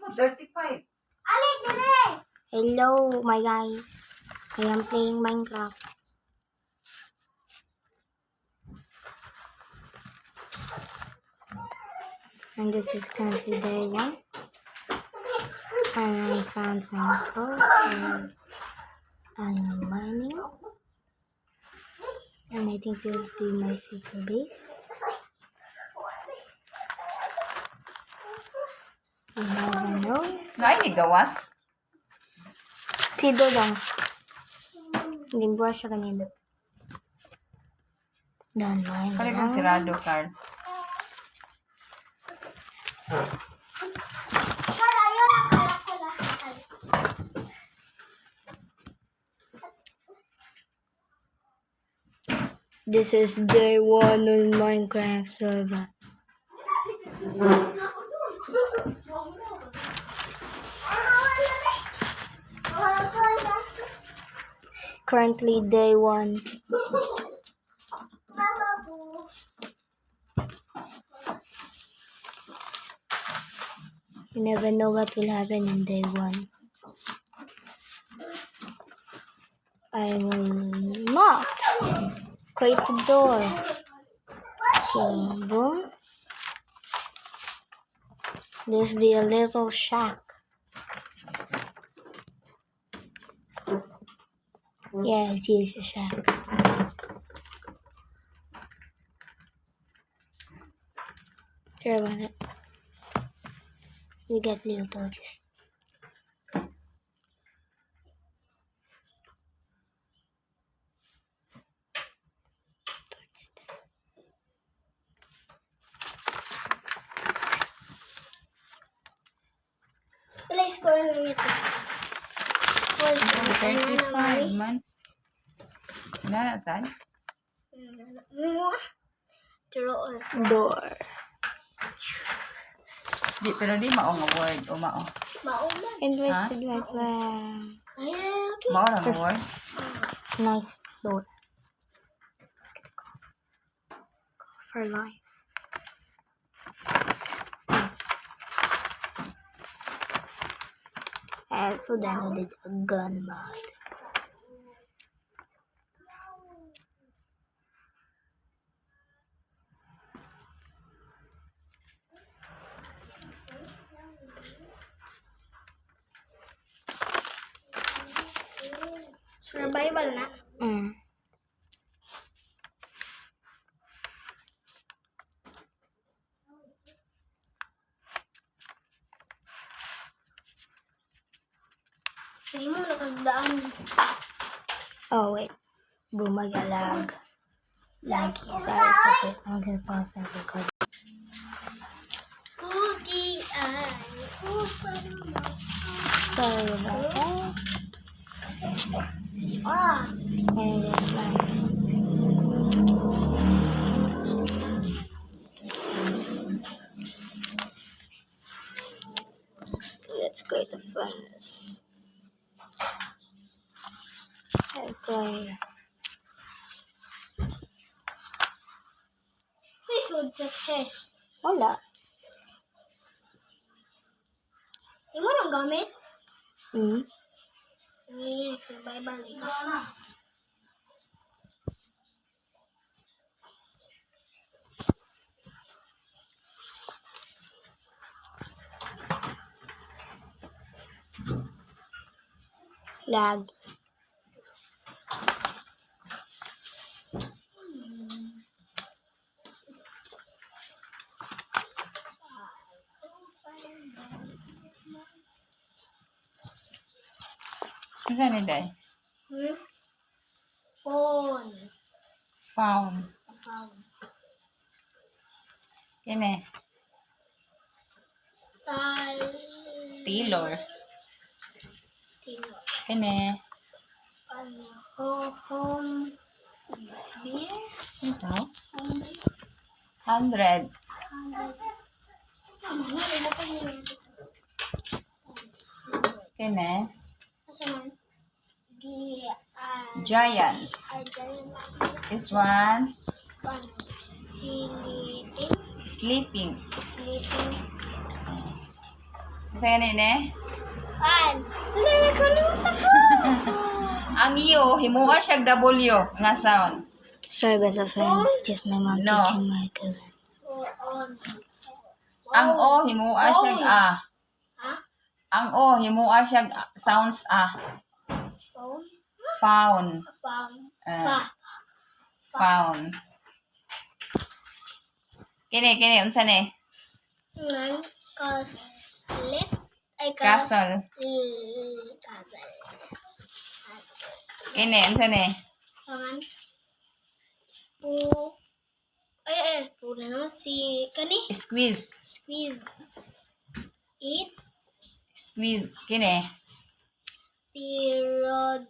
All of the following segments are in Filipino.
mo, 35. Hello, my guys. I am playing Minecraft. And this is currently day 1. And I found some code and I am mining. And I think it will be my future base. You never know. Naini gawas. Si Dodong. Hindi buwas siya kanina. Don't mind. Kali kong sirado, Carl. This is day 1 on Minecraft server. Currently day 1. You never know what will happen in day 1. I will not create the door. So boom. There's be a little shack. Yeah, it is a shack. Sure about it. We get little torches. Wala score na ito. 35 man. Nana, saan? Door. Di, pero di mao nga word. O mao. Invested right plan. Mao lang nga word. Nice door. Let's get a call. Call for life. I also downloaded a gun mod. Survival na? Hindi mo nakagdaan. Oh, wait. Bumagalag. Lagi. Sorry. I'm gonna pause and record. Cookie eye. Sorry about that. And it's like... Let's create a furnace. Okay. Sisod sa chest. Wala. Hindi mo nang gamit? Survival. Lag. Saan ni day? Phone. Found. Kine? Taylor. Kine? Home. Beer. Ito? 100. Kine? Giants. This one? Sleeping. Unsa gani ne? An. Nakalimutan ko. Ang U himua siya W nga sound. Sorry about the silence. Just my mom No. teaching my cousin. Ang O himua siya A. Ang O himua siya sounds A. Found. Found. Kini unsa ne? Castle. Kini unsa ne? Squeeze. Squeeze. Eat. Squeeze. Kini. Period.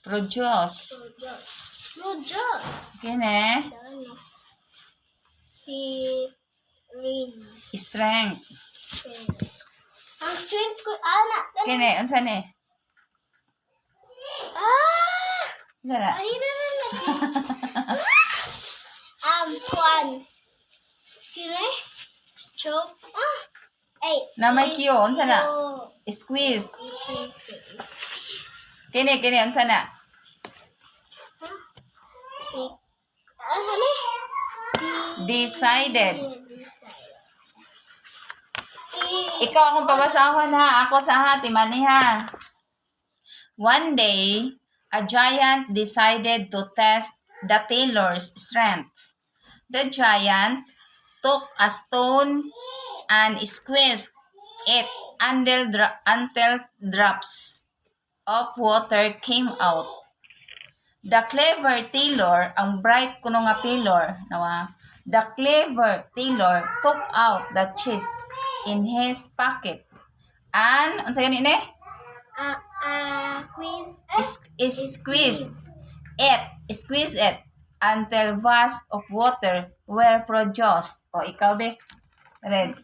Produce. Produce. Kini. Ring. Strength. Ang strength ko, anak. Kini unsa ne? Unsa na? Ay, na siya. Kwan. Kini? Stroke. Ay. Na may Q unsa na? Squeeze. Kini unsa na? Ano ni? Decided. Ikaw akong pabasahon ha. Ako sa hati mani ha. One day, a giant decided to test the tailor's strength. The giant took a stone and squeezed it until drops of water came out. The clever tailor, ang bright kuno nga tailor, nawa. The clever tailor took out the cheese in his pocket. And unsa gani ne? Squeeze it until vast of water were produced. O ikaw be. Red.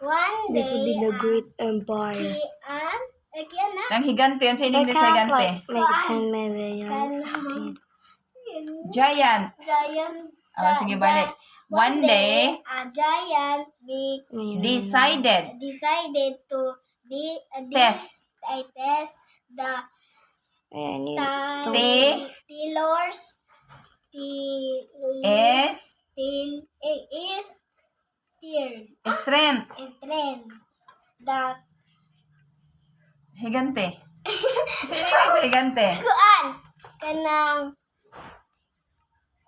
One day, This will be the great empire. again na. Ang higante unsa ini sa higante? Make 10 million. Giant. Giant. Sige balik. One day, a giant decided decided to test the I need tailor's is strength. strength. The Higante. Sige sa higante. kuan kanang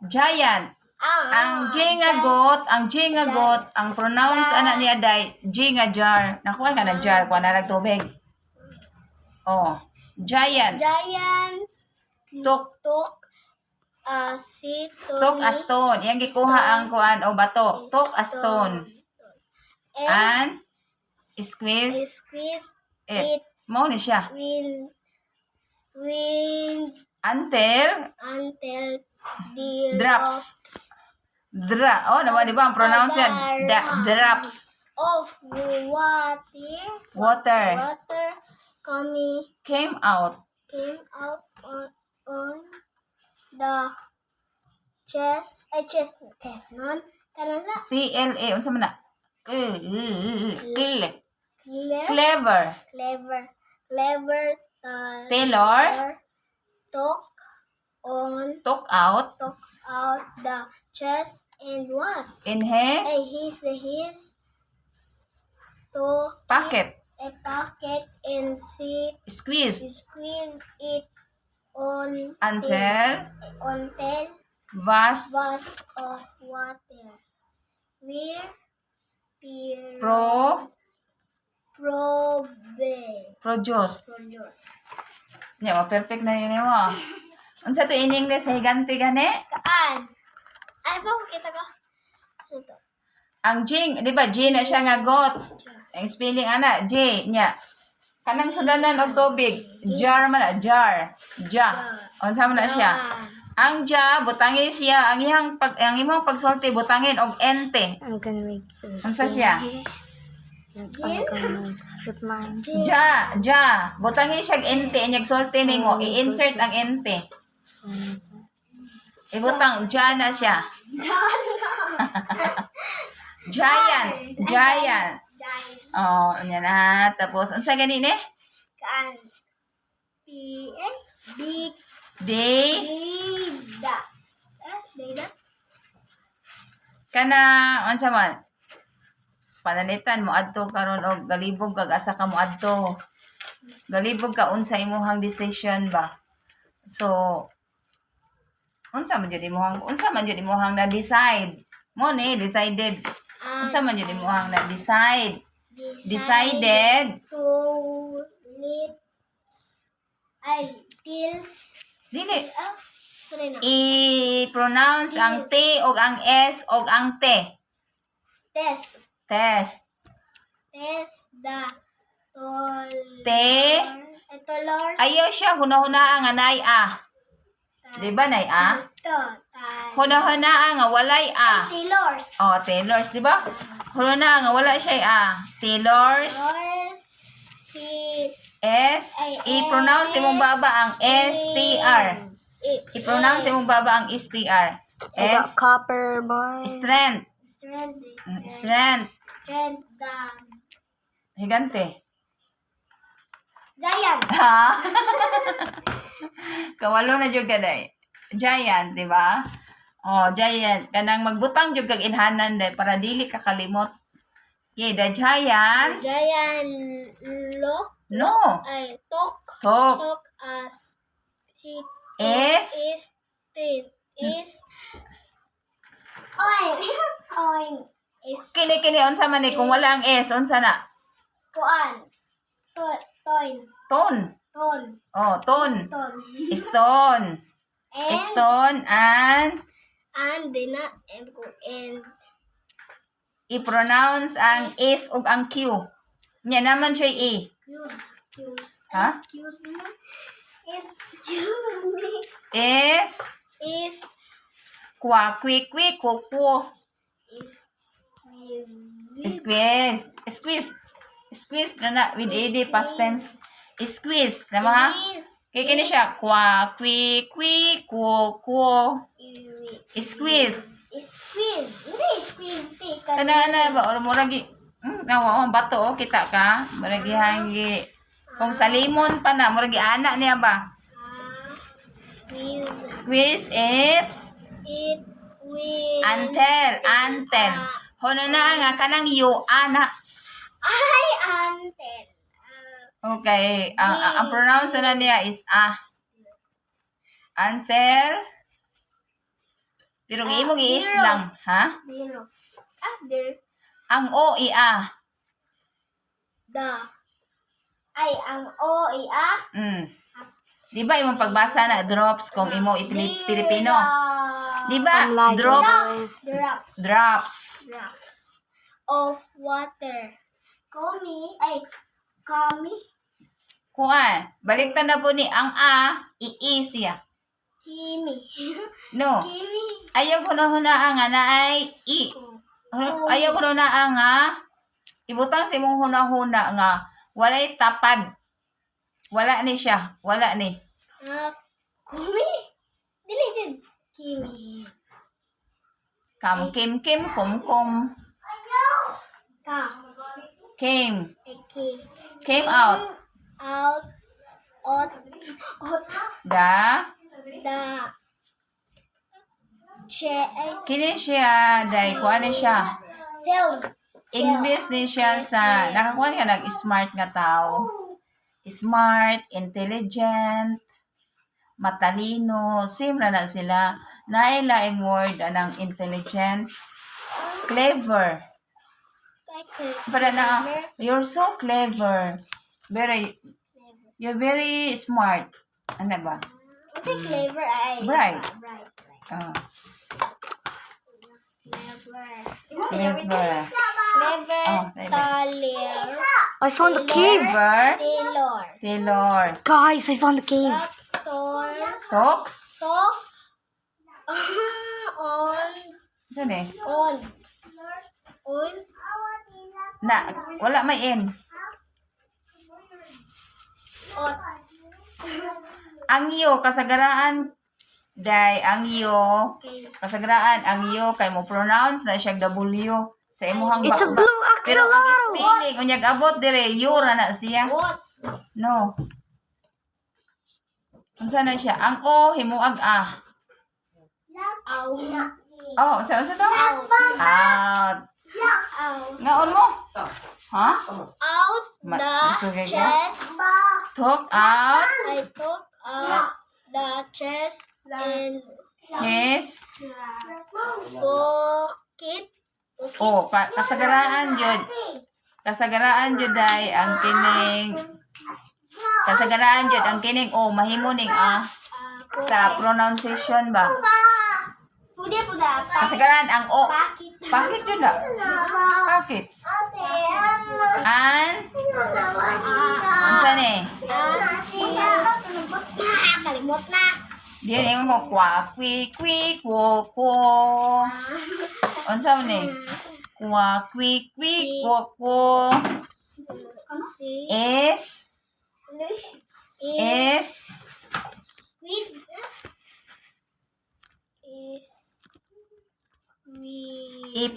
Giant. Ang J nga got, ang pronounce ana niya day J nga jar. Nakuha ka na jar, kuha na nagtubig. Oh, giant. Took a stone. Iyang gikuha ang kuan o bato. Took a stone. And squeeze it. Mao ni siya. Will Until the drops. Oh, naman di ba ang pronounce yan? Drops. of Water came out. on the chest non kanang CLA. Unsa man na? Clever. Tailor took out the chest and was in his his to pocket. a pocket and Squeeze squeeze it until vast vast of water where produce. Yeah, perfect na yun mo. Unsa to in English sa higante gani? Kaan? Ay, ba kita ko? Ito. Ang J, di ba? J na siya nga got. Ang spelling ana, J niya. Kanang sudanan og tubig. Jar man na, jar. Ja. Unsa man na siya? Ang ja, butangin siya. Ang imong pagsulti, butangin og ente. I'm gonna make Unsa siya? I'm gonna strip mine. Ja. Butangin siya og ente. Inyag sulti nimo. I-insert ang ente. Ibutang, ja na siya. Giant. Oh, nya na. Tapos, unsa gani ni? Kan. Big. Day. Dida. Dida? Kana, unsa man? Pananitan mo adto karon og galibog kag asa ka mo adto. Galibog ka unsa imong decision ba? So, unsa man jud imong na decide? Mo ni decided. Unsa man jud imong na decide? Decided. To pills. Dili Sorry na. i-pronounce ang T og ang S og ang T. Test. Test. The Te. Tolors. Ayaw siya hunahuna nga nay a. Di ba nay a? Hunahuna nga walay a. Taylors. Oh, Taylors, di ba? Hunahuna nga wala siya a. Taylors. S. I-pronounce imong baba ang STR. I-pronounce imong baba ang STR. I got S. copper bar. Strength. Strength. Higante. Giant. Ha? Kawalo na jud kaday. Giant, di ba? Oh, giant. Kanang magbutang jud kag inhanan day para dili ka kalimot. Okay, the giant. Giant No. talk Talk as she is oin is kini unsa man ni kung wala ang S unsa na? kuan Ton. Oh, ton. Stone. Stone and dina and i-pronounce ang S ug ang Q. Nya naman siya E. Ha? excuse me S is kwa kwi ko is squeeze na with ed past tense squeeze tama ha kay kini siya kwa kwi ko squeeze kana ba or muragi nawa bato kita ka muragi hangi kung sa limon pa na muragi ana niya ba squeeze it with antel hono na nga kanang you ana. antel Okay, ang pronounce na niya is answer. Pero imong i-is lang, ha? there Ang O i-a. ang o Di ba imong pagbasa na drops kung imo Pilipino? Di ba? Like Drops. drops Drops. of water kami Kuan, baliktad na po ni ang A, i-i siya. kimi No. kimi Ayaw ko na hunaan nga na ay i. Ayaw ko na nga ibutang si mong hunahuna nga walay tapad. Wala ni siya. Wala ni. kumi dili jud kimi Kim, kum. ka Came. eki Came out. ot Da. Kini siya. Dahil kuha ni siya. English din siya sa nakakuha ka nag-smart nga tao. Smart, intelligent, matalino. Same na sila. Nailaing word anang intelligent. Clever. Para na, you're so clever. You're very smart. Ano ba? clever Bright. bright Oh, clever clever. Oh, talir I found the cave. Clever. tailor Taylor. Guys, I found the cave. Talk. talk on Saan eh? on Na, wala may N. ot Ang iyo, kasagaraan. Day, ang iyo. Kasagaraan, ang iyo. Kay mo pronounce na siya W. Sa imuhang It's a bauba. blue Pero ang axolotl. spelling, unyag abot dire, yura na siya. What? No. Unsa na siya? Ang O, himuag A. Out. Oh, sa to? Out. Ngaon mo? Ha? Out Sugay ko? chest. Took out I took out the chest and his, pocket. oh, kasagaraan yun. Kasagaraan yun ay ang kining, kasagaraan yun ang kining, oh, mahimo ning sa pronunciation ba? Pude puda. Kasagaraan ang O. Bakit? Bakit yun na? Bakit? An? Unsa ni? Kalimot na. Diyan mo kwa, kwi, kwo, kwo. Unsa ni? Kwa, kwi, kwo. Is, Is we